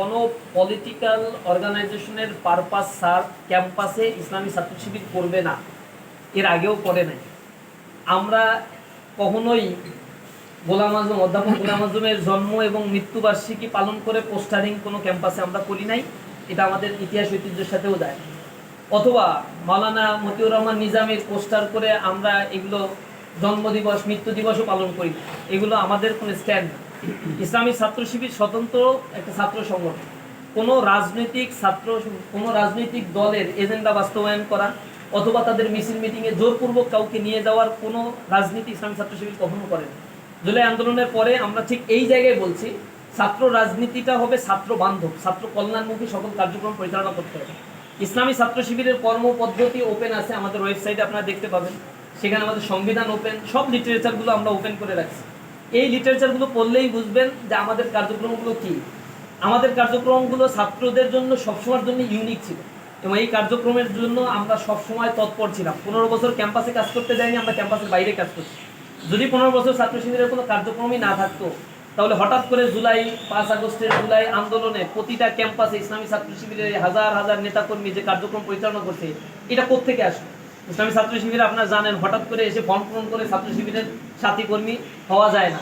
কোনো পলিটিক্যাল অর্গানাইজেশনের purpose sir ক্যাম্পাসে ইসলামী ছাত্র শিবির করবে না, এর আগেও করে নাই। আমরা কখনোই অধ্যাপক গোলাম আজমের জন্ম এবং মৃত্যুবার্ষিকী পালন করে পোস্টারিং কোনো ক্যাম্পাসে আমরা করি নাই। এটা আমাদের ইতিহাস ঐতিহ্যের সাথেও যায়। অথবা মাওলানা মতিউর রহমান নিজামীর পোস্টার করে আমরা এগুলো জন্মদিবস মৃত্যু দিবসও পালন করি। এগুলো আমাদের কোনো স্ট্যান্ড না। ইসলামী ছাত্র শিবির স্বতন্ত্র একটা ছাত্র সংগঠন। কোনো রাজনৈতিক দলের এজেন্ডা বাস্তবায়ন করা অথবা তাদের মিছিল মিটিংয়ে জোরপূর্বক কাউকে নিয়ে যাওয়ার কোনো রাজনীতি ইসলামী ছাত্র শিবির কখনো করে না। জুলাই আন্দোলনের পরে আমরা ঠিক এই জায়গায় বলছি, ছাত্র রাজনীতিটা হবে ছাত্র বান্ধব, ছাত্র কল্যাণমুখী সকল কার্যক্রম পরিচালনা করতে হবে। ইসলামী ছাত্র শিবিরের কর্মপদ্ধতি ওপেন আছে, আমাদের ওয়েবসাইটে আপনারা দেখতে পাবেন। সেখানে আমাদের সংবিধান ওপেন, সব লিটারেচারগুলো আমরা ওপেন করে রাখছি। এই লিটারেচারগুলো পড়লেই বুঝবেন যে আমাদের কার্যক্রমগুলো কি। আমাদের কার্যক্রমগুলো ছাত্রদের জন্য সবসময়ের জন্য ইউনিক ছিল এবং এই কার্যক্রমের জন্য আমরা সবসময় তৎপর ছিলাম। 15 বছর ক্যাম্পাসে কাজ করতে যাইনি, আমরা ক্যাম্পাসের বাইরে কাজ করছি। যদি 15 বছর ছাত্র শিবিরের কোনো কার্যক্রমই না থাকতো, তাহলে হঠাৎ করে 5 আগস্টের জুলাই আন্দোলনে প্রতিটা ক্যাম্পাসে ইসলামী ছাত্র শিবিরের হাজার হাজার নেতাকর্মী যে কার্যক্রম পরিচালনা করছে, এটা কোত্থেকে আসলো? ইসলামী ছাত্র শিবিরে আপনারা জানেন, হঠাৎ করে এসে ফর্ম পূরণ করে ছাত্র শিবিরের সাথী কর্মী হওয়া যায় না।